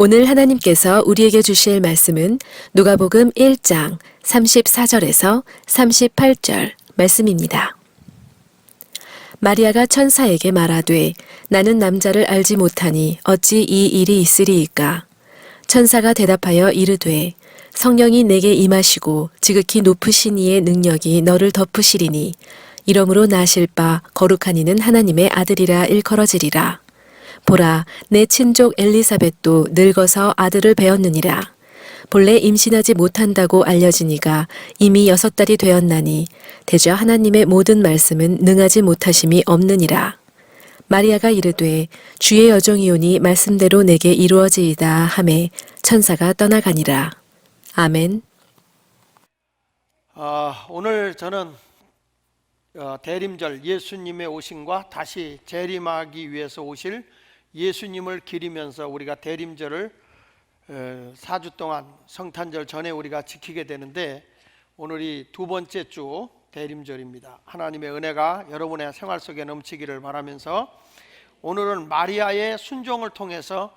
오늘 하나님께서 우리에게 주실 말씀은 누가복음 1장 34절에서 38절 말씀입니다. 마리아가 천사에게 말하되 나는 남자를 알지 못하니 어찌 이 일이 있으리이까. 천사가 대답하여 이르되 성령이 내게 임하시고 지극히 높으신 이의 능력이 너를 덮으시리니 이러므로 나실 바 거룩한 이는 하나님의 아들이라 일컬어지리라. 보라, 내 친족 엘리사벳도 늙어서 아들을 배었느니라. 본래 임신하지 못한다고 알려지니가 이미 6달이 되었나니 대저 하나님의 모든 말씀은 능하지 못하심이 없느니라. 마리아가 이르되 주의 여종이오니 말씀대로 내게 이루어지이다 하매 천사가 떠나가니라. 아멘. 오늘 저는 대림절 예수님의 오심과 다시 재림하기 위해서 오실 예수님을 기리면서 우리가 대림절을 4주 동안 성탄절 전에 우리가 지키게 되는데, 오늘이 두 번째 주 대림절입니다. 하나님의 은혜가 여러분의 생활 속에 넘치기를 바라면서 오늘은 마리아의 순종을 통해서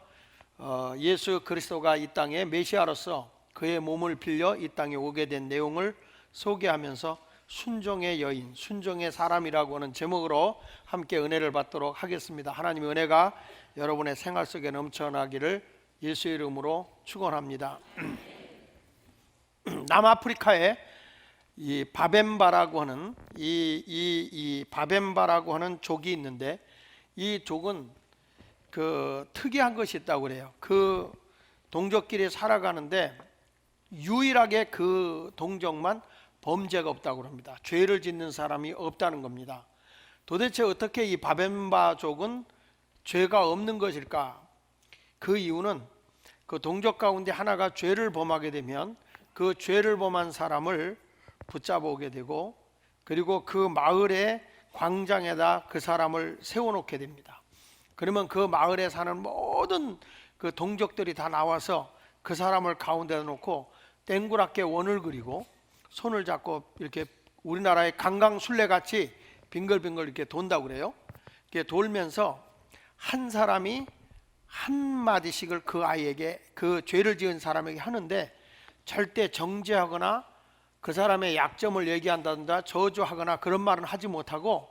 예수 그리스도가 이 땅에 메시아로서 그의 몸을 빌려 이 땅에 오게 된 내용을 소개하면서 순종의 여인, 순종의 사람이라고 하는 제목으로 함께 은혜를 받도록 하겠습니다. 하나님의 은혜가 여러분의 생활 속에 넘쳐나기를 예수의 이름으로 축원합니다. 남아프리카에 이 바벤바라고 하는 이 바벤바라고 하는 족이 있는데, 이 족은 그 특이한 것이 있다고 그래요. 그 동족끼리 살아가는데 유일하게 그 동족만 범죄가 없다고 합니다. 죄를 짓는 사람이 없다는 겁니다. 도대체 어떻게 이 바벤바족은 죄가 없는 것일까? 그 이유는 그 동족 가운데 하나가 죄를 범하게 되면 그 죄를 범한 사람을 붙잡아 오게 되고, 그리고 그 마을의 광장에다 그 사람을 세워놓게 됩니다. 그러면 그 마을에 사는 모든 그 동족들이 다 나와서 그 사람을 가운데다 놓고 땡그랗게 원을 그리고 손을 잡고 이렇게 우리나라의 강강술래같이 빙글빙글 이렇게 돈다고 그래요. 이렇게 돌면서 한 사람이 한 마디씩을 그 아이에게, 그 죄를 지은 사람에게 하는데, 절대 정죄하거나 그 사람의 약점을 얘기한다든가 저주하거나 그런 말은 하지 못하고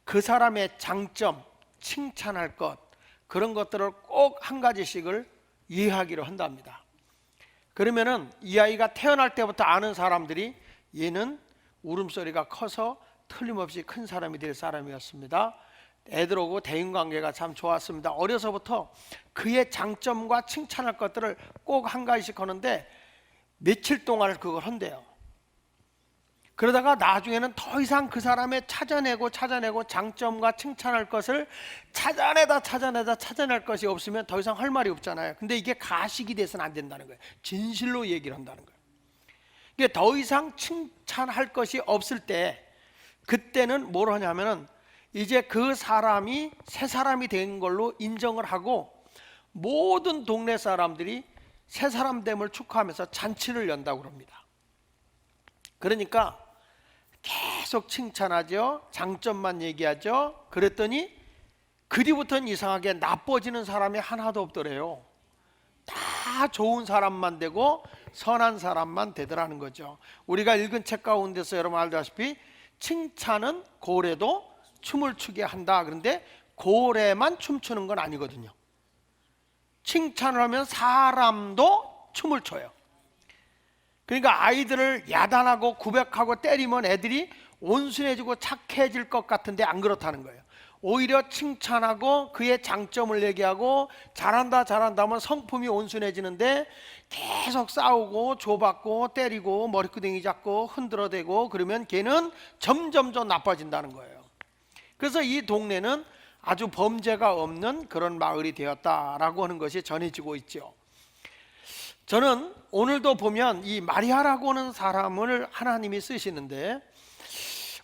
그 사람의 장점, 칭찬할 것, 그런 것들을 꼭 한 가지씩을 이해하기로 한답니다. 그러면은 이 아이가 태어날 때부터 아는 사람들이 얘는 울음소리가 커서 틀림없이 큰 사람이 될 사람이었습니다. 애들하고 대인관계가 참 좋았습니다. 어려서부터 그의 장점과 칭찬할 것들을 꼭 한 가지씩 하는데 며칠 동안 그걸 한대요. 그러다가 나중에는 더 이상 그 사람의 찾아내고 장점과 칭찬할 것을 찾아낼 것이 없으면 더 이상 할 말이 없잖아요. 근데 이게 가식이 돼서는 안 된다는 거예요. 진실로 얘기를 한다는 거예요. 이게 더 이상 칭찬할 것이 없을 때, 그때는 뭘 하냐면은 이제 그 사람이 새 사람이 된 걸로 인정을 하고 모든 동네 사람들이 새 사람됨을 축하하면서 잔치를 연다고 합니다. 그러니까 계속 칭찬하죠. 장점만 얘기하죠. 그랬더니 그 뒤부터는 이상하게 나빠지는 사람이 하나도 없더래요. 다 좋은 사람만 되고 선한 사람만 되더라는 거죠. 우리가 읽은 책 가운데서 여러분 알다시피 칭찬은 고래도 춤을 추게 한다. 그런데 고래만 춤추는 건 아니거든요. 칭찬을 하면 사람도 춤을 춰요. 그러니까 아이들을 야단하고 구박하고 때리면 애들이 온순해지고 착해질 것 같은데 안 그렇다는 거예요. 오히려 칭찬하고 그의 장점을 얘기하고 잘한다 하면 성품이 온순해지는데, 계속 싸우고 조받고 때리고 머리끄댕이 잡고 흔들어대고 그러면 걔는 점점 더 나빠진다는 거예요. 그래서 이 동네는 아주 범죄가 없는 그런 마을이 되었다라고 하는 것이 전해지고 있죠. 저는 오늘도 보면 이 마리아라고 하는 사람을 하나님이 쓰시는데,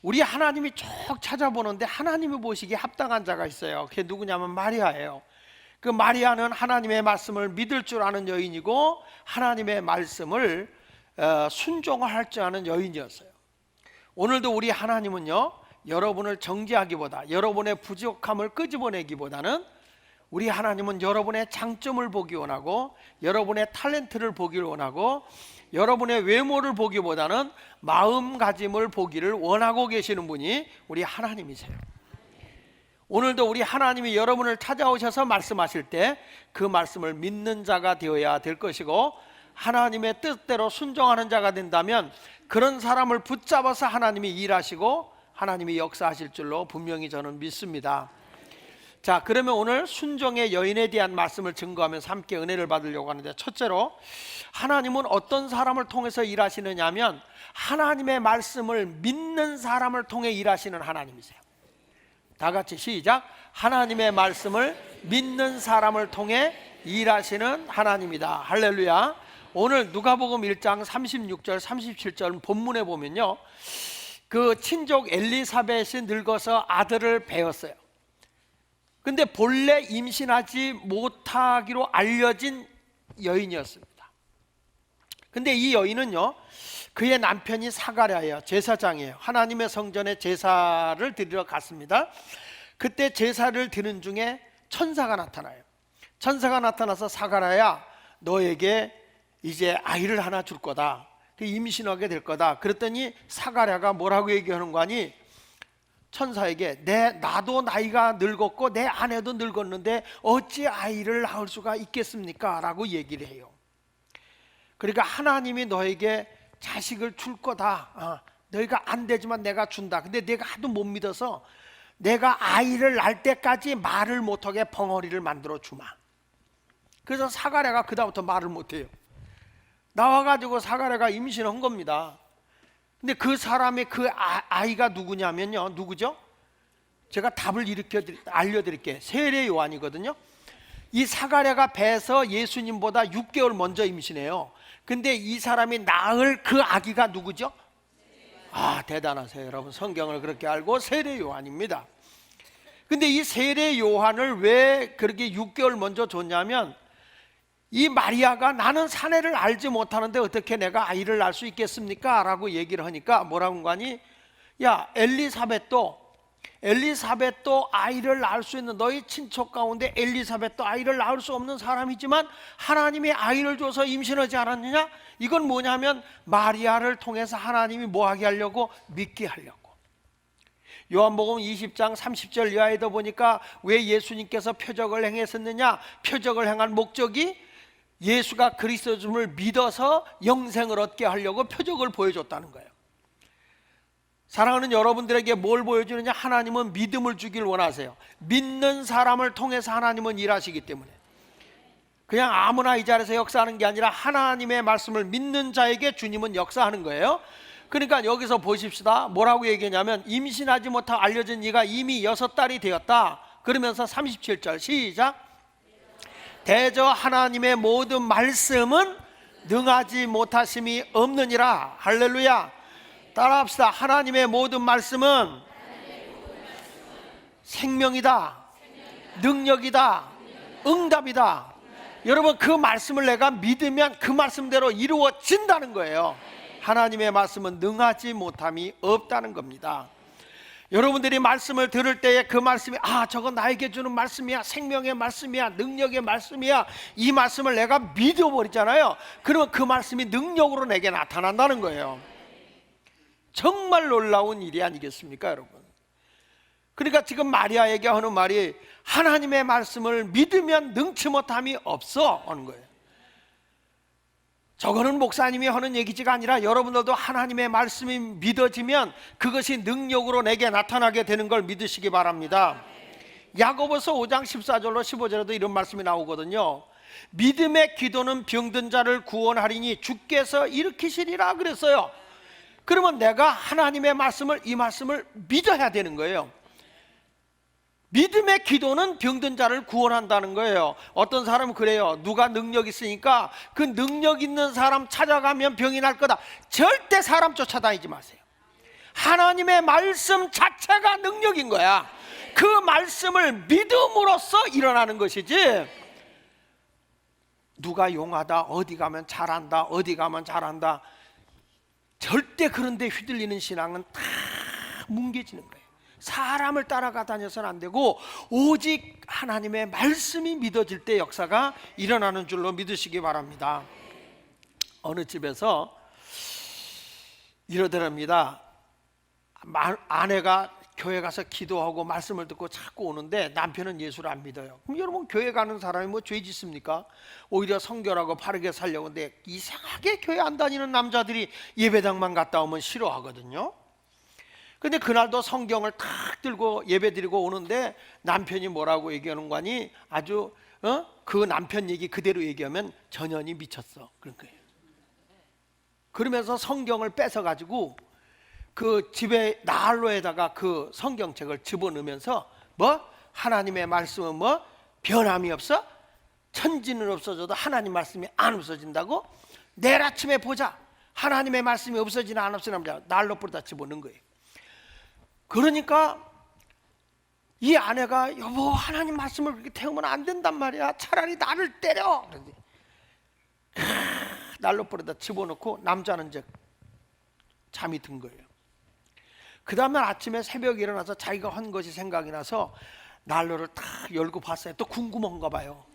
우리 하나님이 쭉 찾아보는데 하나님이 보시기에 합당한 자가 있어요. 그게 누구냐면 마리아예요. 그 마리아는 하나님의 말씀을 믿을 줄 아는 여인이고 하나님의 말씀을 순종할 줄 아는 여인이었어요. 오늘도 우리 하나님은요, 여러분을 정죄하기보다, 여러분의 부족함을 끄집어내기보다는 우리 하나님은 여러분의 장점을 보기 원하고 여러분의 탤런트를 보기를 원하고 여러분의 외모를 보기보다는 마음가짐을 보기를 원하고 계시는 분이 우리 하나님이세요. 오늘도 우리 하나님이 여러분을 찾아오셔서 말씀하실 때 그 말씀을 믿는 자가 되어야 될 것이고, 하나님의 뜻대로 순종하는 자가 된다면 그런 사람을 붙잡아서 하나님이 일하시고 하나님이 역사하실 줄로 분명히 저는 믿습니다. 자, 그러면 오늘 순종의 여인에 대한 말씀을 증거하면서 함께 은혜를 받으려고 하는데, 첫째로 하나님은 어떤 사람을 통해서 일하시느냐 하면 하나님의 말씀을 믿는 사람을 통해 일하시는 하나님이세요. 다 같이 시작. 하나님의 말씀을 믿는 사람을 통해 일하시는 하나님이다. 할렐루야. 오늘 누가복음 1장 36절 37절 본문에 보면요, 그 친족 엘리사벳이 늙어서 아들을 배웠어요. 근데 본래 임신하지 못하기로 알려진 여인이었습니다. 근데 이 여인은요, 그의 남편이 사가랴예요. 제사장이에요. 하나님의 성전에 제사를 드리러 갔습니다. 그때 제사를 드리는 중에 천사가 나타나요. 천사가 나타나서 사가랴야, 너에게 이제 아이를 하나 줄 거다. 임신하게 될 거다. 그랬더니 사가랴가 뭐라고 얘기하는 거니? 천사에게 나도 나이가 늙었고 내 아내도 늙었는데 어찌 아이를 낳을 수가 있겠습니까? 라고 얘기를 해요. 그러니까 하나님이 너에게 자식을 줄 거다. 너희가 안 되지만 내가 준다. 근데 내가 하도 못 믿어서 내가 아이를 낳을 때까지 말을 못하게 벙어리를 만들어 주마. 그래서 사가랴가 그 다음부터 말을 못해요. 나와가지고 사가랴가 임신한 겁니다. 근데 그 사람의 그 아이가 누구냐면요, 누구죠? 제가 답을 알려드릴게요. 세례 요한이거든요. 이 사가랴가 배에서 예수님보다 6개월 먼저 임신해요. 근데 이 사람이 낳을 그 아기가 누구죠? 대단하세요. 여러분 성경을 그렇게 알고 세례 요한입니다. 근데 이 세례 요한을 왜 그렇게 6개월 먼저 줬냐면, 이 마리아가 나는 사내를 알지 못하는데 어떻게 내가 아이를 낳을 수 있겠습니까? 라고 얘기를 하니까 뭐라고 하니, 야, 엘리사벳도 아이를 낳을 수 있는, 너희 친척 가운데 엘리사벳도 아이를 낳을 수 없는 사람이지만 하나님이 아이를 줘서 임신하지 않았느냐? 이건 뭐냐면 마리아를 통해서 하나님이 뭐하게 하려고? 믿게 하려고. 요한복음 20장 30절 이하에도 보니까 왜 예수님께서 표적을 행했었느냐? 표적을 행한 목적이 예수가 그리스도임을 믿어서 영생을 얻게 하려고 표적을 보여줬다는 거예요. 사랑하는 여러분들에게 뭘 보여주느냐? 하나님은 믿음을 주길 원하세요. 믿는 사람을 통해서 하나님은 일하시기 때문에 그냥 아무나 이 자리에서 역사하는 게 아니라 하나님의 말씀을 믿는 자에게 주님은 역사하는 거예요. 그러니까 여기서 보십시다. 뭐라고 얘기하냐면, 임신하지 못하고 알려진 이가 이미 6달이 되었다. 그러면서 37절 시작. 대저 하나님의 모든 말씀은 능하지 못하심이 없느니라. 할렐루야. 따라합시다. 하나님의 모든 말씀은 생명이다, 능력이다, 응답이다. 여러분, 그 말씀을 내가 믿으면 그 말씀대로 이루어진다는 거예요. 하나님의 말씀은 능하지 못함이 없다는 겁니다. 여러분들이 말씀을 들을 때에 그 말씀이 저거 나에게 주는 말씀이야, 생명의 말씀이야, 능력의 말씀이야, 이 말씀을 내가 믿어버리잖아요. 그러면 그 말씀이 능력으로 내게 나타난다는 거예요. 정말 놀라운 일이 아니겠습니까, 여러분? 그러니까 지금 마리아에게 하는 말이 하나님의 말씀을 믿으면 능치 못함이 없어 하는 거예요. 저거는 목사님이 하는 얘기지가 아니라 여러분들도 하나님의 말씀이 믿어지면 그것이 능력으로 내게 나타나게 되는 걸 믿으시기 바랍니다. 야고보서 5장 14절로 15절에도 이런 말씀이 나오거든요. 믿음의 기도는 병든 자를 구원하리니 주께서 일으키시리라 그랬어요. 그러면 내가 하나님의 말씀을, 이 말씀을 믿어야 되는 거예요. 믿음의 기도는 병든 자를 구원한다는 거예요. 어떤 사람은 그래요. 누가 능력 있으니까 그 능력 있는 사람 찾아가면 병이 날 거다. 절대 사람 쫓아다니지 마세요. 하나님의 말씀 자체가 능력인 거야. 그 말씀을 믿음으로써 일어나는 것이지, 누가 용하다, 어디 가면 잘한다, 어디 가면 잘한다, 절대 그런 데 휘둘리는 신앙은 다 뭉개지는 거예요. 사람을 따라가 다녀서는 안 되고 오직 하나님의 말씀이 믿어질 때 역사가 일어나는 줄로 믿으시기 바랍니다. 어느 집에서 이러더랍니다. 아내가 교회 가서 기도하고 말씀을 듣고 자꾸 오는데 남편은 예수를 안 믿어요. 그럼 여러분, 교회 가는 사람이 뭐 죄 짓습니까? 오히려 성결하고 바르게 살려고. 근데 이상하게 교회 안 다니는 남자들이 예배당만 갔다 오면 싫어하거든요. 근데 그날도 성경을 탁 들고 예배 드리고 오는데 남편이 뭐라고 얘기하는 거니? 아주 그 남편 얘기 그대로 얘기하면 전현이 미쳤어, 그런 거예요. 그러면서 성경을 뺏어 가지고 그 집에 난로에다가 그 성경책을 집어넣으면서 뭐 하나님의 말씀은 뭐 변함이 없어? 천지는 없어져도 하나님 말씀이 안 없어진다고? 내일 아침에 보자. 하나님의 말씀이 없어지나 안 없어지나 난로 뿌리다 집어넣은 거예요. 그러니까 이 아내가 여보, 하나님 말씀을 그렇게 태우면 안 된단 말이야. 차라리 나를 때려. 난로 뿌리다 집어넣고 남자는 이제 잠이 든 거예요. 그 다음날 아침에 새벽에 일어나서 자기가 한 것이 생각이 나서 난로를 딱 열고 봤어요. 또 궁금한가 봐요.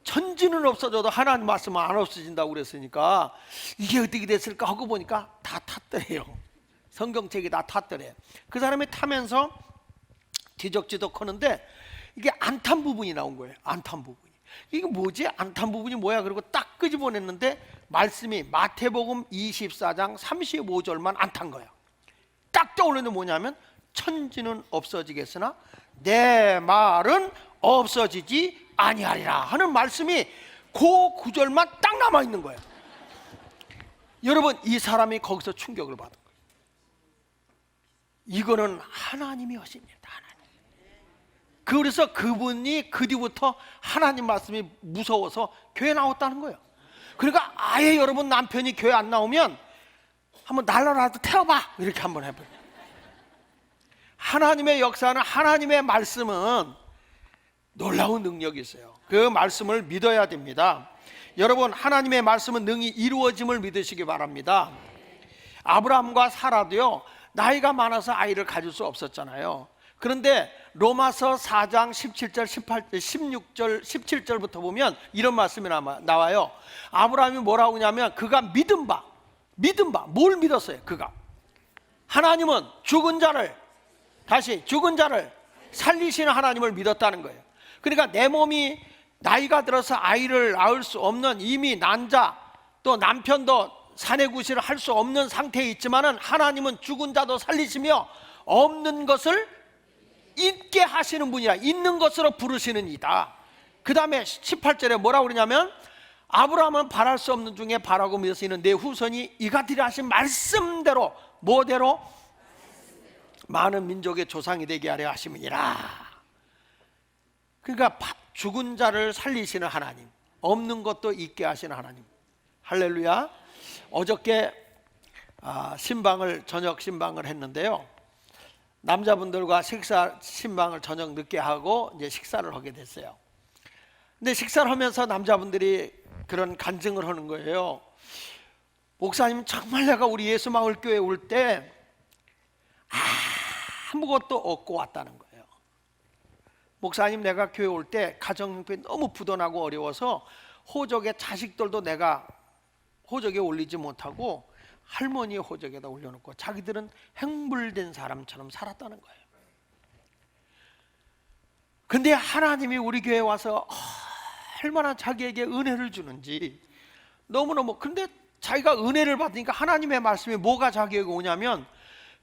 천지는 없어져도 하나님 말씀은 안 없어진다고 그랬으니까 이게 어떻게 됐을까 하고 보니까 다 탔더래요. 성경책이 다 탔더래요. 그 사람이 타면서 뒤적뒤적 하는데 이게 안 탄 부분이 나온 거예요. 안 탄 부분이. 이게 뭐지? 안 탄 부분이 뭐야? 그리고 딱 끄집어냈는데 말씀이 마태복음 24장 35절만 안 탄 거예요. 딱 떠오르는 게 뭐냐면 천지는 없어지겠으나 내 말은 없어지지 아니하리라 하는 말씀이 그 구절만 딱 남아있는 거예요. 여러분, 이 사람이 거기서 충격을 받은 거예요. 이거는 하나님이 하신 일이다. 하나님. 그래서 그분이 그 뒤부터 하나님 말씀이 무서워서 교회 나왔다는 거예요. 그러니까 아예 여러분 남편이 교회 안 나오면 한번 날라라도 태워봐, 이렇게 한번 해봐요. 하나님의 역사는, 하나님의 말씀은 놀라운 능력이 있어요. 그 말씀을 믿어야 됩니다. 여러분, 하나님의 말씀은 능히 이루어짐을 믿으시기 바랍니다. 아브라함과 사라도요, 나이가 많아서 아이를 가질 수 없었잖아요. 그런데 로마서 4장 17절, 16절, 17절부터 보면 이런 말씀이 나와요. 아브라함이 뭐라고 하냐면 그가 믿은 바 뭘 믿었어요? 그가 하나님은 죽은 자를 살리시는 하나님을 믿었다는 거예요. 그러니까 내 몸이 나이가 들어서 아이를 낳을 수 없는 이미 난자, 또 남편도 사내구실을 할 수 없는 상태에 있지만은 하나님은 죽은 자도 살리시며 없는 것을 있게 하시는 분이라, 있는 것으로 부르시는 이다. 그 다음에 18절에 뭐라고 그러냐면 아브라함은 바랄 수 없는 중에 바라고 믿어서 이는 내 후손이 이가 되리라 하신 말씀대로, 뭐대로? 많은 민족의 조상이 되게 하려 하심이니라. 그러니까 죽은 자를 살리시는 하나님, 없는 것도 있게 하시는 하나님. 할렐루야. 어저께 저녁 신방을 했는데요, 남자분들과 신방을 저녁 늦게 하고 이제 식사를 하게 됐어요. 근데 식사를 하면서 남자분들이 그런 간증을 하는 거예요. 목사님, 정말 내가 우리 예수마을교회 올 때 아무것도 얻고 왔다는 거예요. 목사님, 내가 교회 올 때 가정형편이 너무 부도나고 어려워서 호적에 자식들도 내가 호적에 올리지 못하고 할머니의 호적에다 올려놓고 자기들은 행불된 사람처럼 살았다는 거예요. 근데 하나님이 우리 교회에 와서 얼마나 자기에게 은혜를 주는지 너무너무. 근데 자기가 은혜를 받으니까 하나님의 말씀이 뭐가 자기에게 오냐면,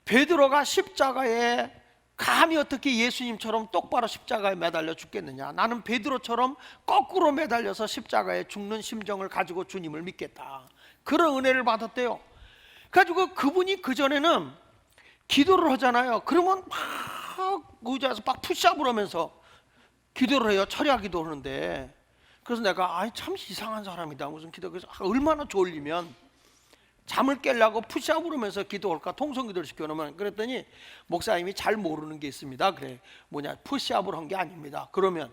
베드로가 십자가에 감히 어떻게 예수님처럼 똑바로 십자가에 매달려 죽겠느냐, 나는 베드로처럼 거꾸로 매달려서 십자가에 죽는 심정을 가지고 주님을 믿겠다, 그런 은혜를 받았대요. 가지고 그분이 그전에는 기도를 하잖아요. 그러면 막 의자에서 막 푸시업을 하면서 기도를 해요. 철야 기도하는데. 그래서 내가 참 이상한 사람이다, 무슨 기도. 그래서 얼마나 졸리면 잠을 깨려고 푸시업을 하면서 기도할까, 통성기도를 시켜놓으면. 그랬더니 목사님이 잘 모르는 게 있습니다. 그래, 뭐냐, 푸시업을 한 게 아닙니다. 그러면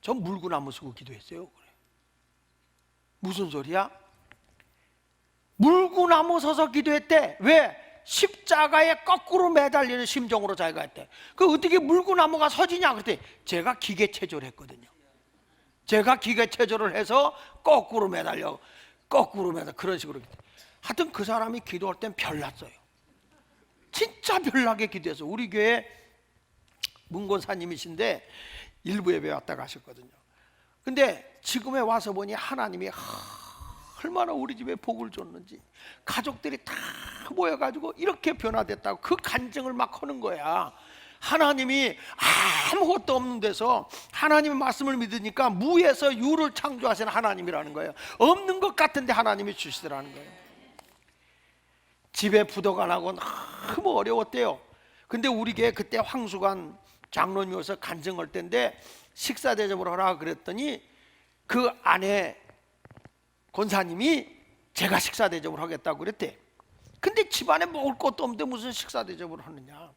전 물구나무 서고 기도했어요. 그래. 무슨 소리야? 물구나무 서서 기도했대. 왜? 십자가에 거꾸로 매달리는 심정으로 자기가 했대. 그 어떻게 물구나무가 서지냐 그랬더니 제가 기계체조를 했거든요. 제가 기계체조를 해서 거꾸로 매달려 그런 식으로. 하여튼 그 사람이 기도할 땐 별났어요. 진짜 별나게 기도해서 우리 교회 문권사님이신데 일부 예배 왔다 가셨거든요. 근데 지금에 와서 보니 하나님이 얼마나 우리 집에 복을 줬는지, 가족들이 다 모여가지고 이렇게 변화됐다고 그 간증을 막 하는 거야. 하나님이 아무것도 없는 데서 하나님의 말씀을 믿으니까 무에서 유를 창조하시는 하나님이라는 거예요. 없는 것 같은데 하나님이 주시더라는 거예요. 집에 부도가 나고 너무 어려웠대요. 근데 우리 교회 그때 황수관 장로님이 와서 간증할 때인데 식사 대접을 하라 그랬더니 그 아내 권사님이 제가 식사 대접을 하겠다고 그랬대. 근데 집안에 먹을 것도 없는데 무슨 식사 대접을 하느냐.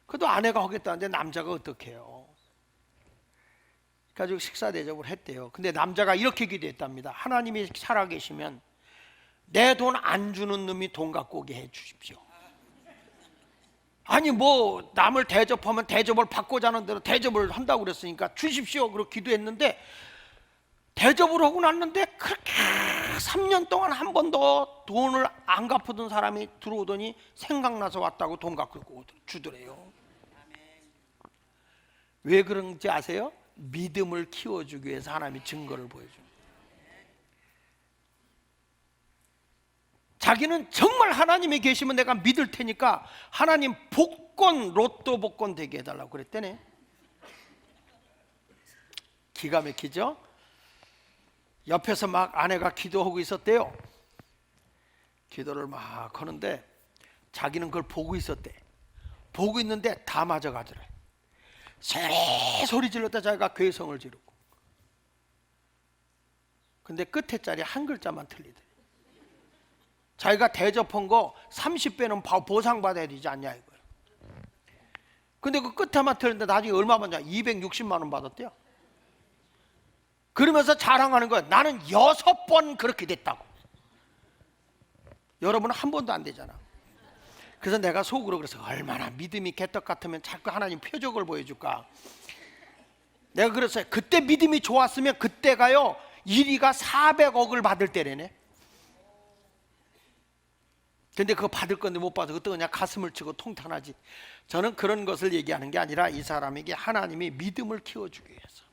그래도 아내가 하겠다는데 남자가 어떻게 해요. 가지고 식사 대접을 했대요. 근데 남자가 이렇게 기도했답니다. 하나님이 살아계시면 내 돈 안 주는 놈이 돈 갖고 오게 해 주십시오. 아니 뭐 남을 대접하면 대접을 받고자 하는 대로 대접을 한다고 그랬으니까 주십시오. 그렇게 기도했는데 대접을 하고 났는데 그렇게 3년 동안 한 번도 돈을 안 갚아둔 사람이 들어오더니 생각나서 왔다고 돈 갖고 주더래요. 왜 그런지 아세요? 믿음을 키워주기 위해서 하나님이 증거를 보여줍니다. 자기는 정말 하나님이 계시면 내가 믿을 테니까 하나님 복권, 로또 복권 되게 해달라고 그랬대네. 기가 막히죠? 옆에서 막 아내가 기도하고 있었대요. 기도를 막 하는데 자기는 그걸 보고 있었대. 보고 있는데 다 맞아가더래. 소리 질렀다 자기가 괴성을 지르고. 근데 끝에 자리 한 글자만 틀리더래. 자기가 대접한 거 30배는 보상받아야 되지 않냐 이거예요. 근데 그 끝에만 틀렸는데 나중에 얼마 받냐? 260만 원 받았대요. 그러면서 자랑하는 거야. 나는 6번 그렇게 됐다고. 여러분은 한 번도 안 되잖아. 그래서 내가 속으로 그래서 얼마나 믿음이 개떡 같으면 자꾸 하나님 표적을 보여줄까. 내가 그랬어요. 그때 믿음이 좋았으면 그때가요 1위가 400억을 받을 때래네. 근데 그거 받을 건데 못 받아. 그때 그냥 가슴을 치고 통탄하지. 저는 그런 것을 얘기하는 게 아니라 이 사람에게 하나님이 믿음을 키워주기 위해서,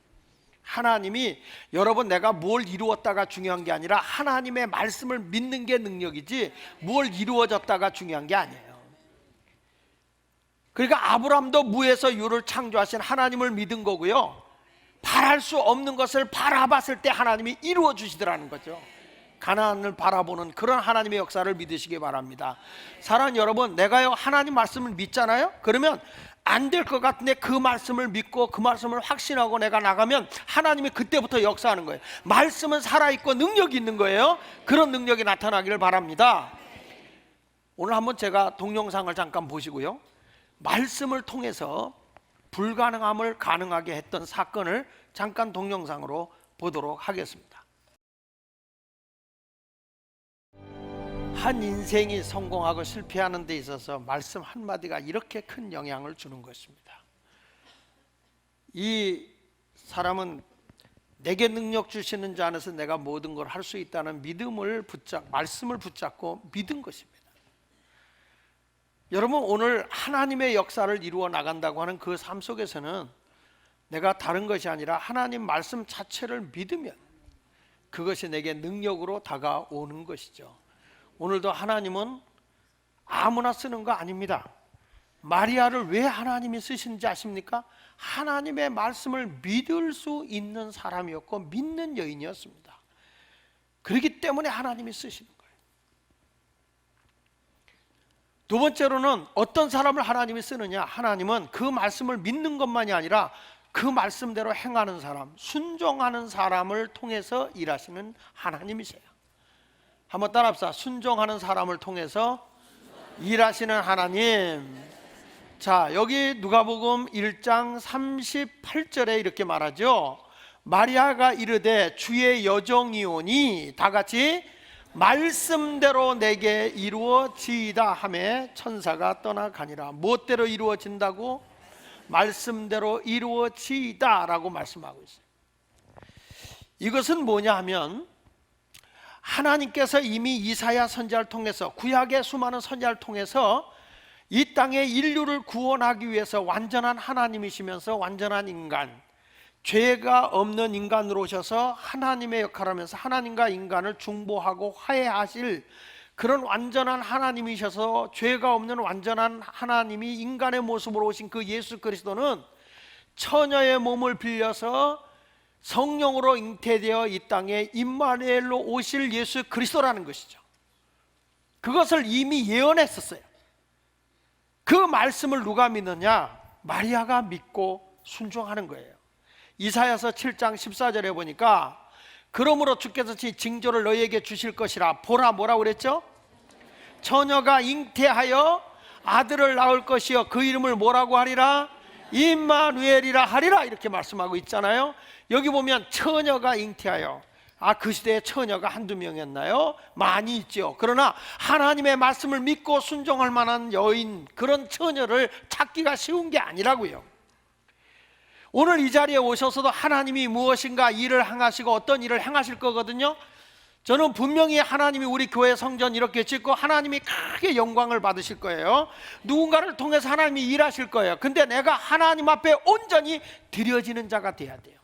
하나님이 여러분 내가 뭘 이루었다가 중요한 게 아니라 하나님의 말씀을 믿는 게 능력이지 뭘 이루어졌다가 중요한 게 아니에요. 그러니까 아브라함도 무에서 유를 창조하신 하나님을 믿은 거고요, 바랄 수 없는 것을 바라봤을 때 하나님이 이루어 주시더라는 거죠. 가나안을 바라보는 그런 하나님의 역사를 믿으시기 바랍니다. 사랑하는 여러분, 내가요 하나님 말씀을 믿잖아요. 그러면 안 될 것 같은데 그 말씀을 믿고 그 말씀을 확신하고 내가 나가면 하나님이 그때부터 역사하는 거예요. 말씀은 살아있고 능력이 있는 거예요. 그런 능력이 나타나기를 바랍니다. 오늘 한번 제가 동영상을 잠깐 보시고요, 말씀을 통해서 불가능함을 가능하게 했던 사건을 잠깐 동영상으로 보도록 하겠습니다. 한 인생이 성공하고 실패하는 데 있어서 말씀 한마디가 이렇게 큰 영향을 주는 것입니다. 이 사람은 내게 능력 주시는 자 안에서 내가 모든 걸 할 수 있다는 말씀을 붙잡고 믿은 것입니다. 여러분, 오늘 하나님의 역사를 이루어 나간다고 하는 그 삶 속에서는 내가 다른 것이 아니라 하나님 말씀 자체를 믿으면 그것이 내게 능력으로 다가오는 것이죠. 오늘도 하나님은 아무나 쓰는 거 아닙니다. 마리아를 왜 하나님이 쓰신지 아십니까? 하나님의 말씀을 믿을 수 있는 사람이었고 믿는 여인이었습니다. 그렇기 때문에 하나님이 쓰시는 거예요. 두 번째로는 어떤 사람을 하나님이 쓰느냐? 하나님은 그 말씀을 믿는 것만이 아니라 그 말씀대로 행하는 사람, 순종하는 사람을 통해서 일하시는 하나님이세요. 한번 따라합시다. 순종하는 사람을 통해서 일하시는 하나님. 자, 여기 누가복음 1장 38절에 이렇게 말하죠. 마리아가 이르되 주의 여종이오니, 다 같이 말씀대로 내게 이루어지이다 하매 천사가 떠나가니라. 무엇대로 이루어진다고? 말씀대로 이루어지이다 라고 말씀하고 있어요. 이것은 뭐냐 하면 하나님께서 이미 이사야 선지자를 통해서, 구약의 수많은 선지자를 통해서 이 땅의 인류를 구원하기 위해서 완전한 하나님이시면서 완전한 인간, 죄가 없는 인간으로 오셔서 하나님의 역할을 하면서 하나님과 인간을 중보하고 화해하실 그런 완전한 하나님이셔서 죄가 없는 완전한 하나님이 인간의 모습으로 오신 그 예수 그리스도는 처녀의 몸을 빌려서 성령으로 잉태되어 이 땅에 임마누엘로 오실 예수 그리스도라는 것이죠. 그것을 이미 예언했었어요. 그 말씀을 누가 믿느냐? 마리아가 믿고 순종하는 거예요. 이사야서 7장 14절에 보니까 그러므로 주께서 징조를 너희에게 주실 것이라. 보라, 뭐라고 그랬죠? 처녀가 잉태하여 아들을 낳을 것이요 그 이름을 뭐라고 하리라? 임마누엘이라 하리라. 이렇게 말씀하고 있잖아요. 여기 보면 처녀가 잉태하여, 그 시대에 처녀가 한두 명이었나요? 많이 있죠. 그러나 하나님의 말씀을 믿고 순종할 만한 여인, 그런 처녀를 찾기가 쉬운 게 아니라고요. 오늘 이 자리에 오셔서도 하나님이 무엇인가 일을 행하시고 어떤 일을 행하실 거거든요. 저는 분명히 하나님이 우리 교회 성전 이렇게 짓고 하나님이 크게 영광을 받으실 거예요. 누군가를 통해서 하나님이 일하실 거예요. 근데 내가 하나님 앞에 온전히 드려지는 자가 돼야 돼요.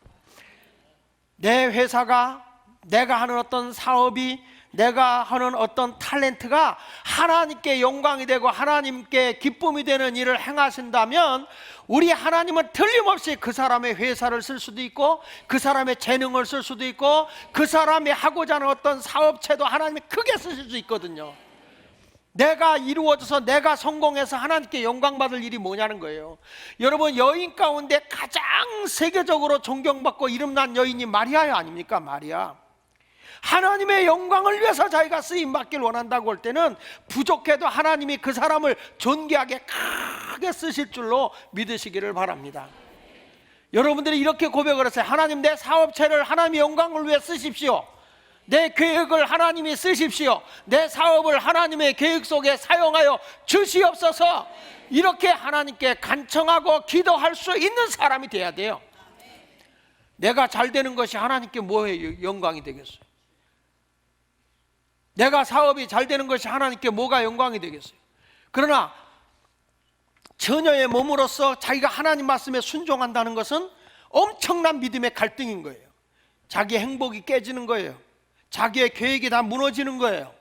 내 회사가, 내가 하는 어떤 사업이, 내가 하는 어떤 탤런트가 하나님께 영광이 되고 하나님께 기쁨이 되는 일을 행하신다면 우리 하나님은 틀림없이 그 사람의 회사를 쓸 수도 있고 그 사람의 재능을 쓸 수도 있고 그 사람이 하고자 하는 어떤 사업체도 하나님이 크게 쓰실 수 있거든요. 내가 이루어져서 내가 성공해서 하나님께 영광 받을 일이 뭐냐는 거예요. 여러분, 여인 가운데 가장 세계적으로 존경받고 이름난 여인이 마리아 아닙니까? 마리아. 하나님의 영광을 위해서 자기가 쓰임받기를 원한다고 할 때는 부족해도 하나님이 그 사람을 존귀하게 크게 쓰실 줄로 믿으시기를 바랍니다. 여러분들이 이렇게 고백을 하세요. 하나님, 내 사업체를 하나님의 영광을 위해 쓰십시오. 내 계획을 하나님이 쓰십시오. 내 사업을 하나님의 계획 속에 사용하여 주시옵소서. 이렇게 하나님께 간청하고 기도할 수 있는 사람이 돼야 돼요. 내가 잘 되는 것이 하나님께 뭐에 영광이 되겠어요? 내가 사업이 잘 되는 것이 하나님께 뭐가 영광이 되겠어요? 그러나 처녀의 몸으로서 자기가 하나님 말씀에 순종한다는 것은 엄청난 믿음의 갈등인 거예요. 자기 행복이 깨지는 거예요. 자기의 계획이 다 무너지는 거예요.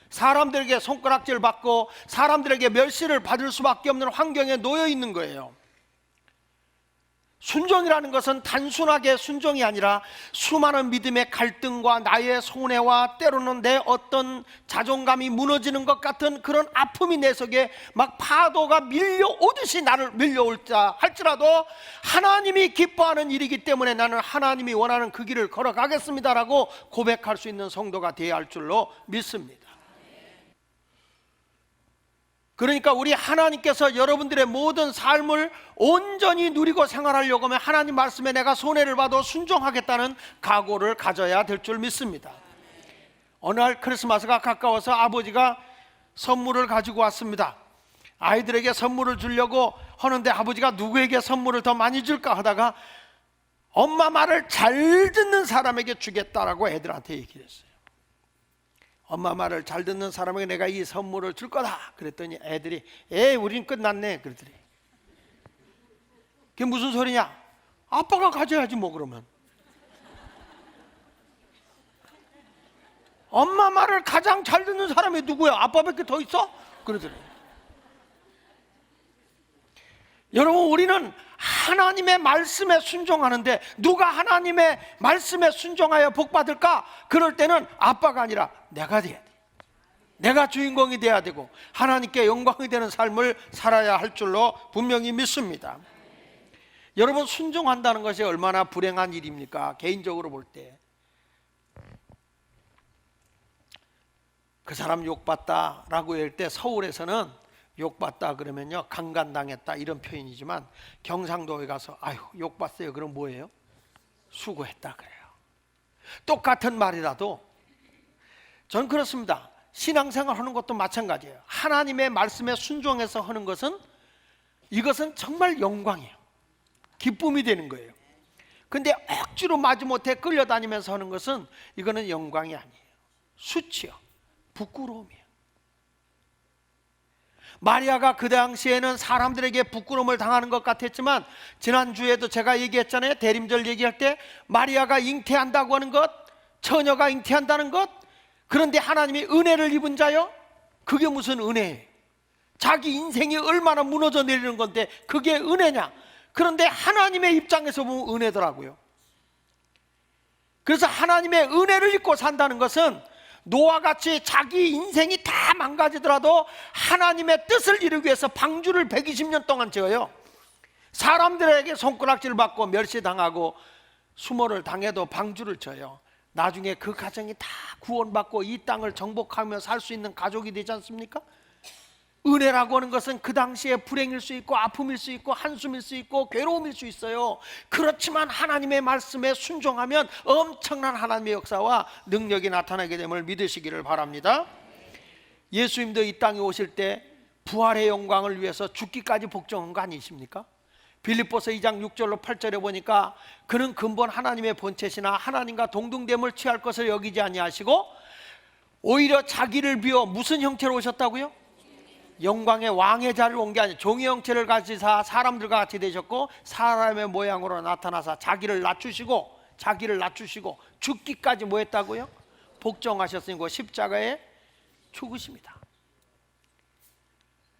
사람들에게 손가락질 받고 사람들에게 멸시를 받을 수밖에 없는 환경에 놓여 있는 거예요. 순종이라는 것은 단순하게 순종이 아니라 수많은 믿음의 갈등과 나의 손해와 때로는 내 어떤 자존감이 무너지는 것 같은 그런 아픔이 내 속에 막 파도가 밀려오듯이 나를 밀려올자 할지라도 하나님이 기뻐하는 일이기 때문에 나는 하나님이 원하는 그 길을 걸어가겠습니다라고 고백할 수 있는 성도가 되어야 할 줄로 믿습니다. 그러니까 우리 하나님께서 여러분들의 모든 삶을 온전히 누리고 생활하려고 하면 하나님 말씀에 내가 손해를 봐도 순종하겠다는 각오를 가져야 될 줄 믿습니다. 어느 날 크리스마스가 가까워서 아버지가 선물을 가지고 왔습니다. 아이들에게 선물을 주려고 하는데 아버지가 누구에게 선물을 더 많이 줄까 하다가 엄마 말을 잘 듣는 사람에게 주겠다라고 애들한테 얘기를 했어요. 엄마 말을 잘 듣는 사람에게 내가 이 선물을 줄 거다 그랬더니 애들이 우린 끝났네 그러더래. 그게 무슨 소리냐? 아빠가 가져야지 뭐. 그러면 엄마 말을 가장 잘 듣는 사람이 누구야? 아빠밖에 더 있어? 그러더래. 여러분, 우리는 하나님의 말씀에 순종하는데 누가 하나님의 말씀에 순종하여 복 받을까? 그럴 때는 아빠가 아니라 내가 돼야 돼. 내가 주인공이 돼야 되고 하나님께 영광이 되는 삶을 살아야 할 줄로 분명히 믿습니다. 여러분, 순종한다는 것이 얼마나 불행한 일입니까? 개인적으로 볼 때 그 사람 욕받다라고 할 때 서울에서는 욕받다 그러면요 강간당했다 이런 표현이지만 경상도에 가서 아유 욕받어요 그럼 뭐예요? 수고했다 그래요. 똑같은 말이라도 저는 그렇습니다. 신앙생활 하는 것도 마찬가지예요. 하나님의 말씀에 순종해서 하는 것은, 이것은 정말 영광이에요. 기쁨이 되는 거예요. 근데 억지로 마지못해 끌려다니면서 하는 것은, 이거는 영광이 아니에요. 수치요, 부끄러움이에요. 마리아가 그 당시에는 사람들에게 부끄러움을 당하는 것 같았지만, 지난주에도 제가 얘기했잖아요. 대림절 얘기할 때 마리아가 잉태한다고 하는 것, 처녀가 잉태한다는 것, 그런데 하나님이 은혜를 입은 자요? 그게 무슨 은혜예요? 자기 인생이 얼마나 무너져 내리는 건데 그게 은혜냐? 그런데 하나님의 입장에서 보면 은혜더라고요. 그래서 하나님의 은혜를 입고 산다는 것은, 노아와 같이 자기 인생이 다 망가지더라도 하나님의 뜻을 이루기 위해서 방주를 120년 동안 지어요. 사람들에게 손가락질 받고 멸시당하고 수모를 당해도 방주를 져요. 나중에 그 가정이 다 구원받고 이 땅을 정복하며 살 수 있는 가족이 되지 않습니까? 은혜라고 하는 것은 그 당시에 불행일 수 있고 아픔일 수 있고 한숨일 수 있고 괴로움일 수 있어요. 그렇지만 하나님의 말씀에 순종하면 엄청난 하나님의 역사와 능력이 나타나게 됨을 믿으시기를 바랍니다. 예수님도 이 땅에 오실 때 부활의 영광을 위해서 죽기까지 복종한 거 아니십니까? 빌립보서 2장 6절로 8절에 보니까, 그는 근본 하나님의 본체시나 하나님과 동등됨을 취할 것을 여기지 아니하시고 오히려 자기를 비워 무슨 형태로 오셨다고요? 영광의 왕의 자리를 온 게 아니라 종의 형체를 가지사 사람들과 같이 되셨고, 사람의 모양으로 나타나사 자기를 낮추시고 죽기까지 뭐 했다고요? 복종하셨으니 그 십자가에 죽으십니다.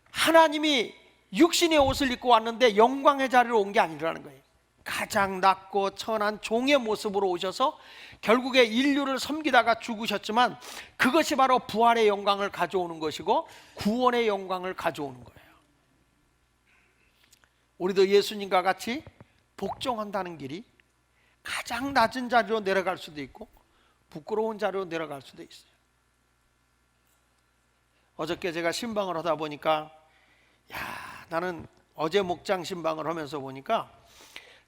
하나님이 육신의 옷을 입고 왔는데 영광의 자리로 온 게 아니라는 거예요. 가장 낮고 천한 종의 모습으로 오셔서 결국에 인류를 섬기다가 죽으셨지만, 그것이 바로 부활의 영광을 가져오는 것이고 구원의 영광을 가져오는 거예요. 우리도 예수님과 같이 복종한다는 길이 가장 낮은 자리로 내려갈 수도 있고 부끄러운 자리로 내려갈 수도 있어요. 어저께 제가 신방을 하다 보니까, 나는 어제 목장 신방을 하면서 보니까,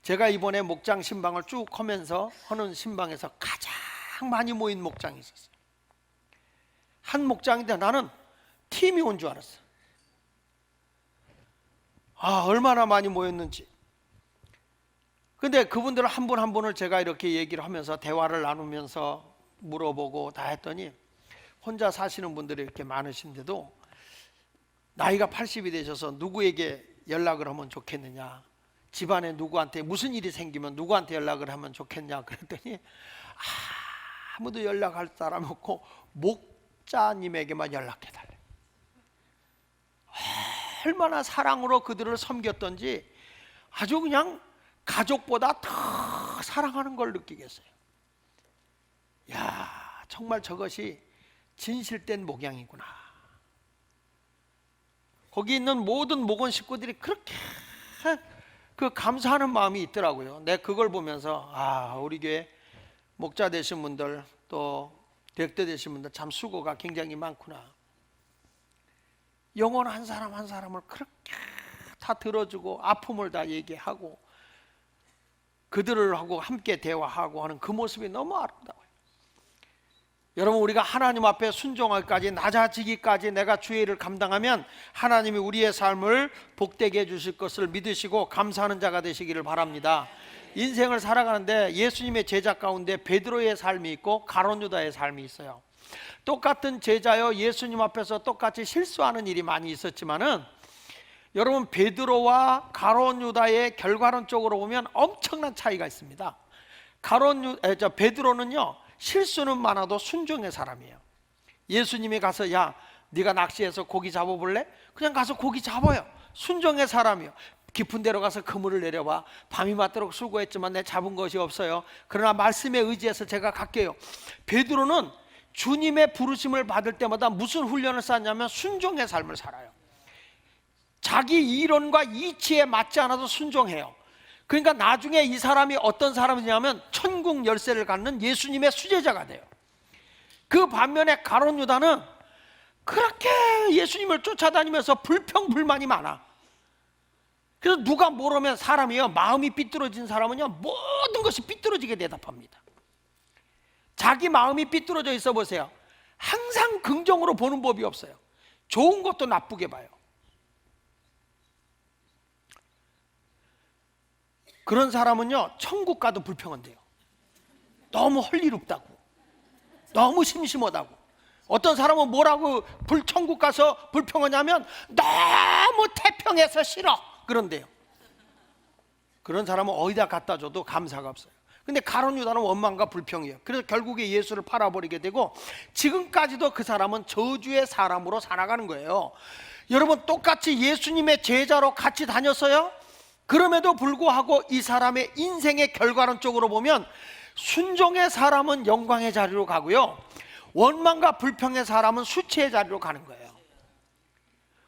제가 이번에 목장 신방을 쭉 하면서 하는 신방에서 가장 많이 모인 목장이 있었어요. 한 목장인데 나는 팀이 온 줄 알았어요. 얼마나 많이 모였는지. 근데 그분들 한 분 한 분을 제가 이렇게 얘기를 하면서 대화를 나누면서 물어보고 다 했더니, 혼자 사시는 분들이 이렇게 많으신데도 나이가 80이 되셔서 누구에게 연락을 하면 좋겠느냐, 집안에 누구한테 무슨 일이 생기면 누구한테 연락을 하면 좋겠냐 그랬더니, 아무도 연락할 사람이 없고 목자님에게만 연락해달래. 얼마나 사랑으로 그들을 섬겼던지 아주 그냥 가족보다 더 사랑하는 걸 느끼겠어요. 정말 저것이 진실된 목양이구나. 거기 있는 모든 목원 식구들이 그렇게 그 감사하는 마음이 있더라고요. 내가 그걸 보면서 우리 교회 목자 되신 분들 또 렉터 되신 분들 참 수고가 굉장히 많구나. 영혼 한 사람 한 사람을 그렇게 다 들어주고 아픔을 다 얘기하고 그들을 하고 함께 대화하고 하는 그 모습이 너무 아름다워요. 여러분, 우리가 하나님 앞에 순종하기까지, 낮아지기까지 내가 주의 일을 감당하면 하나님이 우리의 삶을 복되게 해주실 것을 믿으시고 감사하는 자가 되시기를 바랍니다. 인생을 살아가는데 예수님의 제자 가운데 베드로의 삶이 있고 가룟 유다의 삶이 있어요. 똑같은 제자여 예수님 앞에서 똑같이 실수하는 일이 많이 있었지만은, 여러분, 베드로와 가룟 유다의 결과론적으로 보면 엄청난 차이가 있습니다. 베드로는요, 실수는 많아도 순종의 사람이에요. 예수님이 가서 네가 낚시해서 고기 잡아볼래? 그냥 가서 고기 잡아요. 순종의 사람이요. 깊은 데로 가서 그물을 내려봐. 밤이 맞도록 수고했지만 내 잡은 것이 없어요. 그러나 말씀에 의지해서 제가 갈게요. 베드로는 주님의 부르심을 받을 때마다 무슨 훈련을 쌓냐면 순종의 삶을 살아요. 자기 이론과 이치에 맞지 않아도 순종해요. 그러니까 나중에 이 사람이 어떤 사람이냐면 천국 열쇠를 갖는 예수님의 수제자가 돼요. 그 반면에 가룟 유다는 그렇게 예수님을 쫓아다니면서 불평불만이 많아. 그래서 누가 모르면 사람이요, 마음이 삐뚤어진 사람은요 모든 것이 삐뚤어지게 대답합니다. 자기 마음이 삐뚤어져 있어 보세요. 항상 긍정으로 보는 법이 없어요. 좋은 것도 나쁘게 봐요. 그런 사람은요, 천국 가도 불평한대요. 너무 할 일 없다고, 너무 심심하다고. 어떤 사람은 뭐라고 천국 가서 불평하냐면 너무 태평해서 싫어 그런데요. 그런 사람은 어디다 갖다 줘도 감사가 없어요. 근데 가룟 유다는 원망과 불평이에요. 그래서 결국에 예수를 팔아버리게 되고 지금까지도 그 사람은 저주의 사람으로 살아가는 거예요. 여러분, 똑같이 예수님의 제자로 같이 다녔어요. 그럼에도 불구하고 이 사람의 인생의 결과론적으로 보면 순종의 사람은 영광의 자리로 가고요, 원망과 불평의 사람은 수치의 자리로 가는 거예요.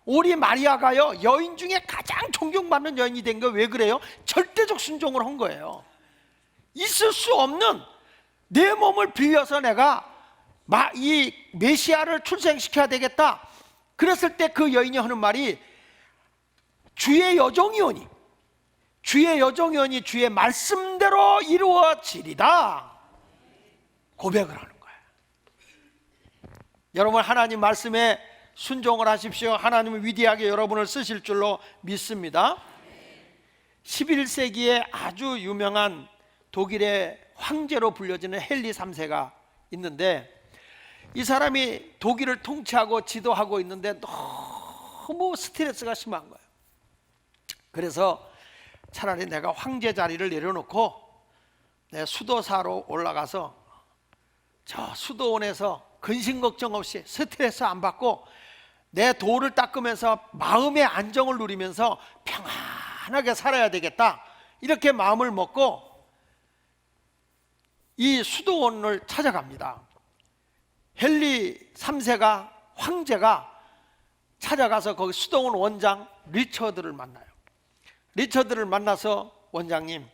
우리 마리아가요, 여인 중에 가장 존경받는 여인이 된 거 왜 그래요? 절대적 순종을 한 거예요. 있을 수 없는 내 몸을 빌려서 내가 이 메시아를 출생시켜야 되겠다. 그랬을 때 그 여인이 하는 말이 주의 여종이오니, 주의 여종이오니 주의 말씀대로 이루어지리다 고백을 하는 거예요. 여러분, 하나님 말씀에 순종을 하십시오. 하나님은 위대하게 여러분을 쓰실 줄로 믿습니다. 11세기에 아주 유명한 독일의 황제로 불려지는 헨리 3세가 있는데, 이 사람이 독일을 통치하고 지도하고 있는데 너무 스트레스가 심한 거예요. 그래서 차라리 내가 황제 자리를 내려놓고 내 수도사로 올라가서 저 수도원에서 근심 걱정 없이 스트레스 안 받고 내 도를 닦으면서 마음의 안정을 누리면서 평안하게 살아야 되겠다, 이렇게 마음을 먹고 이 수도원을 찾아갑니다. 헨리 3세가, 황제가 찾아가서 거기 수도원 원장 리처드를 만나요. 리처드를 만나서, 원장님,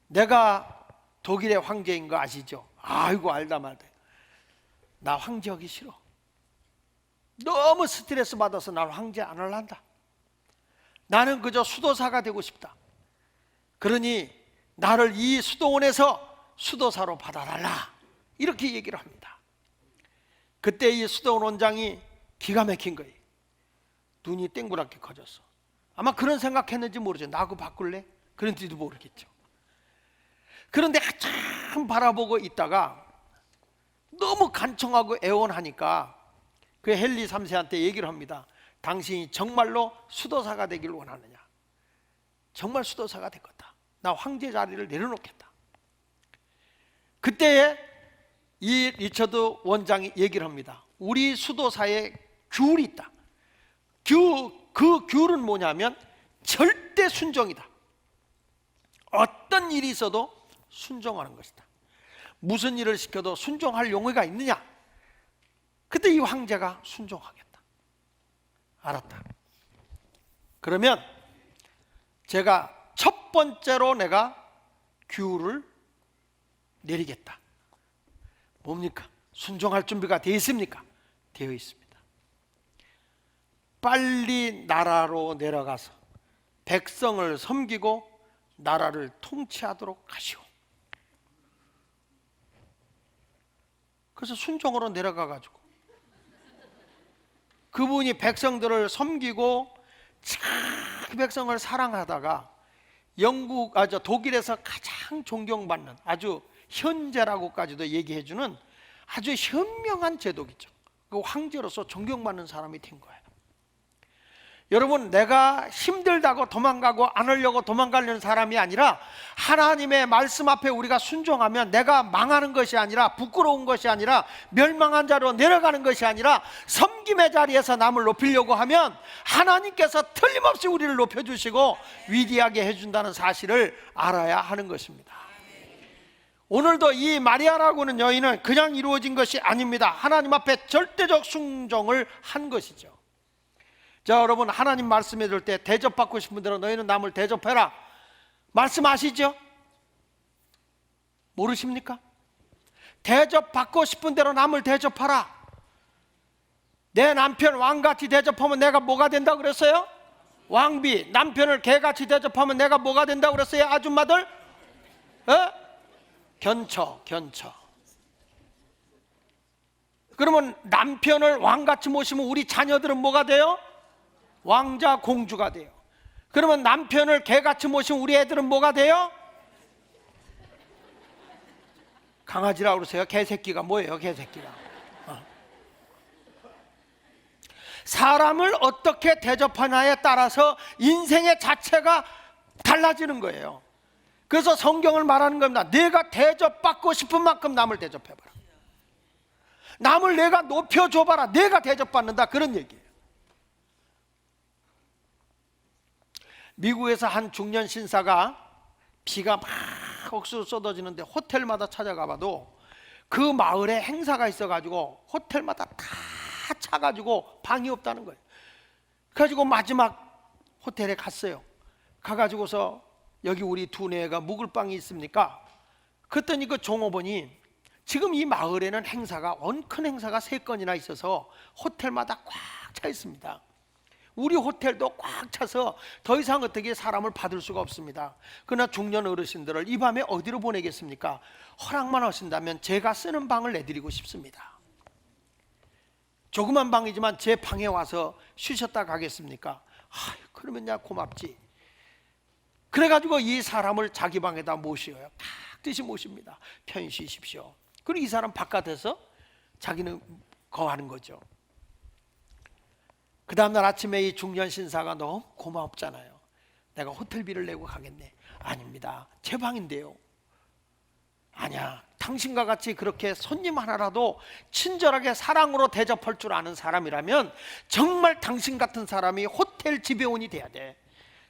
내가 독일의 황제인 거 아시죠? 아이고, 알다 말다. 나 황제하기 싫어. 너무 스트레스 받아서 날 황제 안 할란다. 나는 그저 수도사가 되고 싶다. 그러니 나를 이 수도원에서 수도사로 받아달라, 이렇게 얘기를 합니다. 그때 이 수도원 원장이 기가 막힌 거예요. 눈이 땡그랗게 커졌어. 아마 그런 생각했는지 모르죠. 나하고 바꿀래? 그런지도 모르겠죠. 그런데 한참 바라보고 있다가 너무 간청하고 애원하니까 그 헨리 3세한테 얘기를 합니다. 당신이 정말로 수도사가 되길 원하느냐? 정말 수도사가 될 거다. 나 황제 자리를 내려놓겠다. 그때에 이 리처드 원장이 얘기를 합니다. 우리 수도사에 귤이 있다. 그 귤은 뭐냐면 절대 순종이다. 어떤 일이 있어도 순종하는 것이다. 무슨 일을 시켜도 순종할 용의가 있느냐? 그때 이 황제가 순종하겠다. 알았다. 그러면 제가 첫 번째로 내가 귤을 내리겠다. 뭡니까? 순종할 준비가 되어 있습니까? 되어 있습니다. 빨리 나라로 내려가서 백성을 섬기고 나라를 통치하도록 하시오. 그래서 순종으로 내려가가지고 그분이 백성들을 섬기고 참 백성을 사랑하다가 독일에서 가장 존경받는, 아주 현제라고까지도 얘기해주는 아주 현명한 제독이죠. 그 황제로서 존경받는 사람이 된 거예요. 여러분, 내가 힘들다고 도망가고 안 하려고 도망가려는 사람이 아니라 하나님의 말씀 앞에 우리가 순종하면 내가 망하는 것이 아니라, 부끄러운 것이 아니라, 멸망한 자로 내려가는 것이 아니라 섬김의 자리에서 남을 높이려고 하면 하나님께서 틀림없이 우리를 높여주시고 위대하게 해준다는 사실을 알아야 하는 것입니다. 오늘도 이 마리아라고는 여인은 그냥 이루어진 것이 아닙니다. 하나님 앞에 절대적 순종을 한 것이죠. 자, 여러분, 하나님 말씀해 줄 때 대접받고 싶은 분들은 너희는 남을 대접해라 말씀하시죠? 모르십니까? 대접받고 싶은 대로 남을 대접하라. 내 남편 왕같이 대접하면 내가 뭐가 된다고 그랬어요? 왕비. 남편을 개같이 대접하면 내가 뭐가 된다고 그랬어요? 아줌마들? 견처. 그러면 남편을 왕같이 모시면 우리 자녀들은 뭐가 돼요? 왕자 공주가 돼요. 그러면 남편을 개같이 모시면 우리 애들은 뭐가 돼요? 강아지라고 그러세요? 개새끼가 뭐예요? 개새끼가. 사람을 어떻게 대접하냐에 따라서 인생의 자체가 달라지는 거예요. 그래서 성경을 말하는 겁니다. 내가 대접받고 싶은 만큼 남을 대접해봐라. 남을 내가 높여줘봐라. 내가 대접받는다. 그런 얘기예요. 미국에서 한 중년 신사가 비가 막 억수로 쏟아지는데 호텔마다 찾아가 봐도 그 마을에 행사가 있어가지고 호텔마다 다 차가지고 방이 없다는 거예요. 그래가지고 마지막 호텔에 갔어요. 가가지고서 여기 우리 두뇌가 묵을 방이 있습니까? 그랬더니 그 종업원이 지금 이 마을에는 행사가 원큰 행사가 3건이나 있어서 호텔마다 꽉 차 있습니다. 우리 호텔도 꽉 차서 더 이상 어떻게 사람을 받을 수가 없습니다. 그러나 중년 어르신들을 이 밤에 어디로 보내겠습니까? 허락만 하신다면 제가 쓰는 방을 내드리고 싶습니다. 조그만 방이지만 제 방에 와서 쉬셨다 가겠습니까? 그러면 야 고맙지. 그래가지고 이 사람을 자기 방에다 모셔요. 깍듯이 모십니다. 편히 쉬십시오. 그리고 이 사람 바깥에서 자기는 거하는 거죠. 그 다음날 아침에 이 중년 신사가 너무 고맙잖아요. 내가 호텔비를 내고 가겠네. 아닙니다. 제 방인데요. 아니야. 당신과 같이 그렇게 손님 하나라도 친절하게 사랑으로 대접할 줄 아는 사람이라면 정말 당신 같은 사람이 호텔 지배원이 돼야 돼.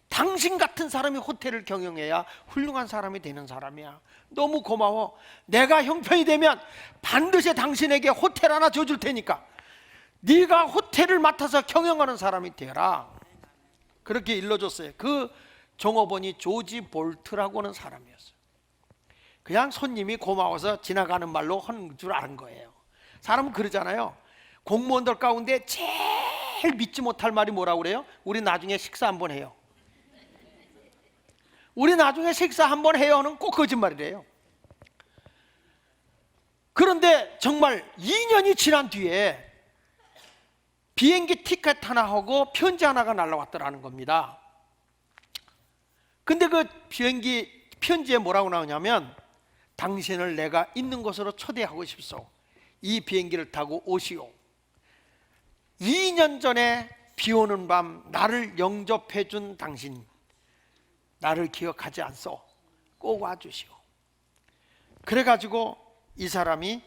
당신 같은 사람이 호텔을 경영해야 훌륭한 사람이 되는 사람이야. 너무 고마워. 내가 형편이 되면 반드시 당신에게 호텔 하나 줘줄 테니까 네가 호텔을 맡아서 경영하는 사람이 되라. 그렇게 일러줬어요. 그 종업원이 조지 볼트라고 하는 사람이었어요. 그냥 손님이 고마워서 지나가는 말로 하는 줄 아는 거예요. 사람은 그러잖아요. 공무원들 가운데 제일 믿지 못할 말이 뭐라고 그래요? 우리 나중에 식사 한번 해요. 우리 나중에 식사 한번 해요는 꼭 거짓말이래요. 그런데 정말 2년이 지난 뒤에 비행기 티켓 하나 하고 편지 하나가 날라왔더라는 겁니다. 근데 그 비행기 편지에 뭐라고 나오냐면 당신을 내가 있는 곳으로 초대하고 싶소. 이 비행기를 타고 오시오. 2년 전에 비 오는 밤 나를 영접해 준 당신, 나를 기억하지 않소. 꼭 와주시오. 그래가지고 이 사람이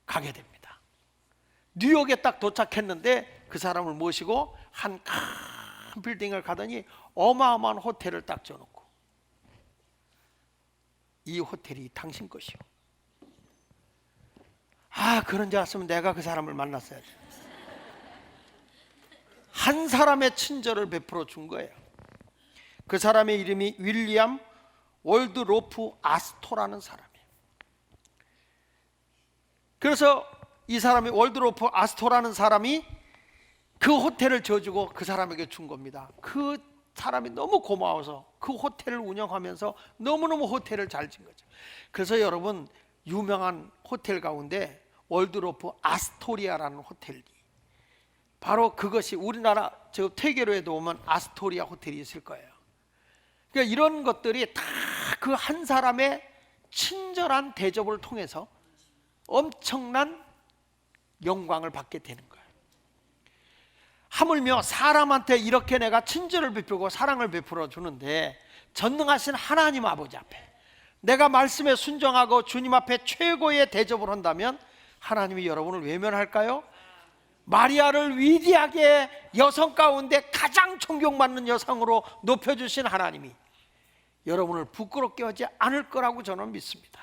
가게 됩니다. 뉴욕에 딱 도착했는데 그 사람을 모시고 한 큰 빌딩을 가더니 어마어마한 호텔을 딱 줘놓고 이 호텔이 당신 것이오. 그런 줄 알았으면 내가 그 사람을 만났어야 돼. 한 사람의 친절을 베풀어 준 거예요. 그 사람의 이름이 윌리엄 월드로프 아스토라는 사람이에요. 그래서 이 사람이 월드로프 아스토라는 사람이 그 호텔을 져주고 그 사람에게 준 겁니다. 그 사람이 너무 고마워서 그 호텔을 운영하면서 너무너무 호텔을 잘 진 거죠. 그래서 여러분 유명한 호텔 가운데 월드로프 아스토리아라는 호텔이 바로 그것이 우리나라 저 퇴계로에도 오면 아스토리아 호텔이 있을 거예요. 그러니까 이런 것들이 다 그 한 사람의 친절한 대접을 통해서 엄청난 영광을 받게 되는 거예요. 하물며 사람한테 이렇게 내가 친절을 베풀고 사랑을 베풀어 주는데 전능하신 하나님 아버지 앞에 내가 말씀에 순종하고 주님 앞에 최고의 대접을 한다면 하나님이 여러분을 외면할까요? 마리아를 위대하게 여성 가운데 가장 존경받는 여성으로 높여주신 하나님이 여러분을 부끄럽게 하지 않을 거라고 저는 믿습니다.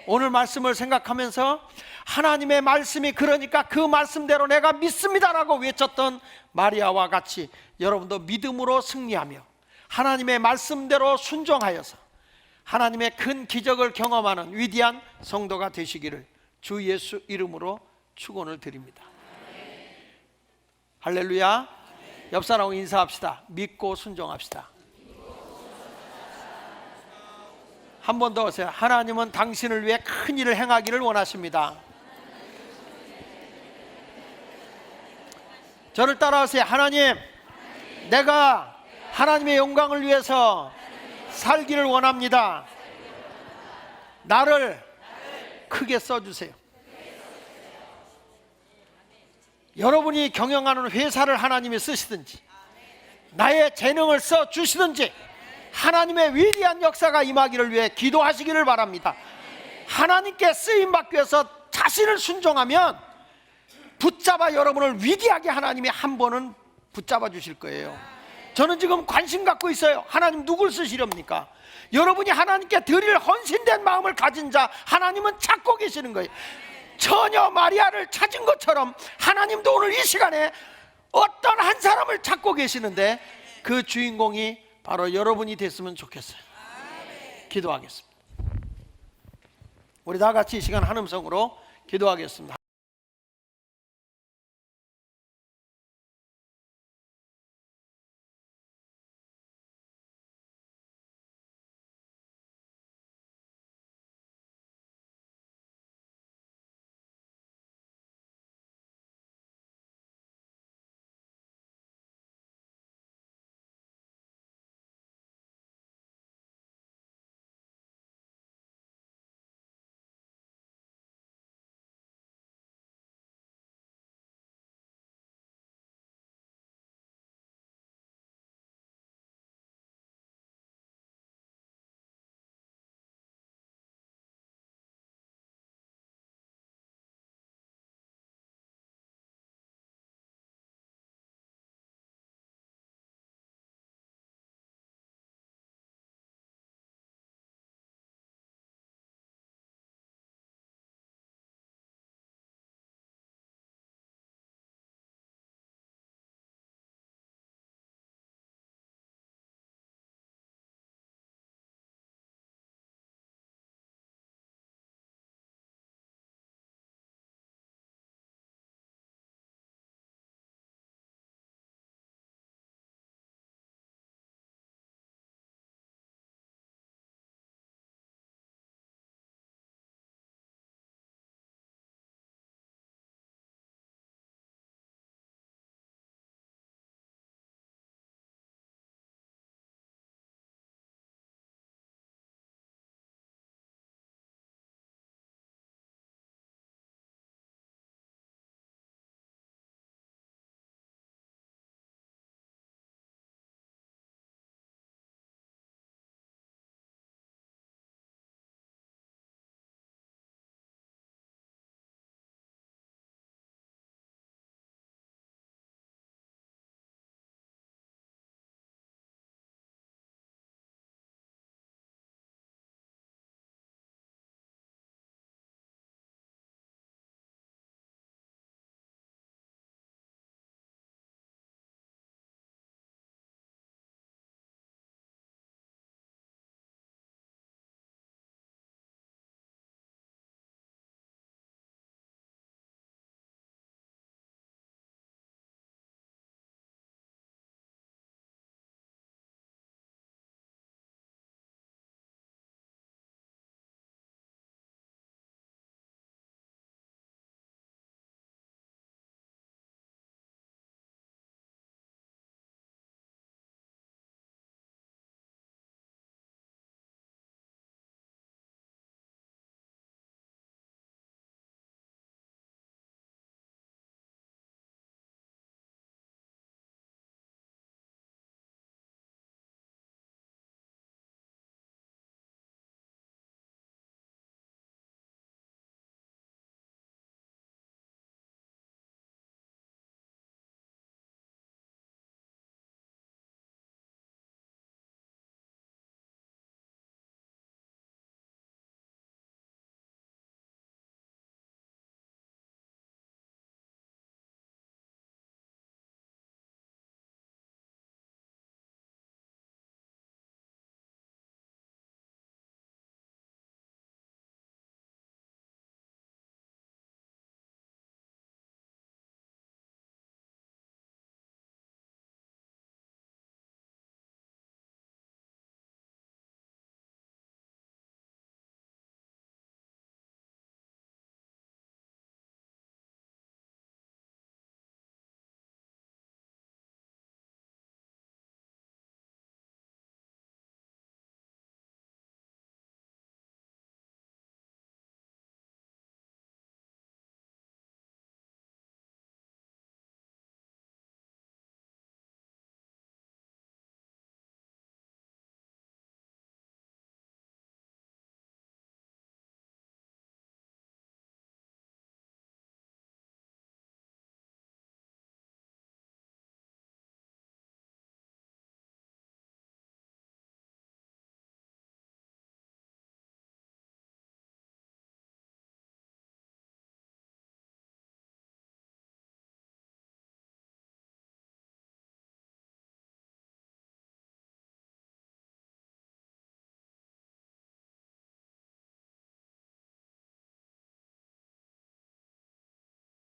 오늘 말씀을 생각하면서 하나님의 말씀이 그러니까 그 말씀대로 내가 믿습니다라고 외쳤던 마리아와 같이 여러분도 믿음으로 승리하며 하나님의 말씀대로 순종하여서 하나님의 큰 기적을 경험하는 위대한 성도가 되시기를 주 예수 이름으로 축원을 드립니다. 할렐루야. 옆 사람하고 인사합시다. 믿고 순종합시다. 한 번 더 하세요. 하나님은 당신을 위해 큰 일을 행하기를 원하십니다. 저를 따라하세요. 하나님, 내가 하나님의 영광을 위해서 살기를 원합니다. 나를 크게 써주세요. 여러분이 경영하는 회사를 하나님이 쓰시든지 나의 재능을 써주시든지 하나님의 위대한 역사가 임하기를 위해 기도하시기를 바랍니다. 하나님께 쓰임받기 위해서 자신을 순종하면 붙잡아 여러분을 위대하게 하나님이 한 번은 붙잡아 주실 거예요. 저는 지금 관심 갖고 있어요. 하나님 누굴 쓰시렵니까? 여러분이 하나님께 드릴 헌신된 마음을 가진 자 하나님은 찾고 계시는 거예요. 처녀 마리아를 찾은 것처럼 하나님도 오늘 이 시간에 어떤 한 사람을 찾고 계시는데 그 주인공이 바로 여러분이 됐으면 좋겠어요. 기도하겠습니다. 우리 다 같이 이 시간 한 음성으로 기도하겠습니다.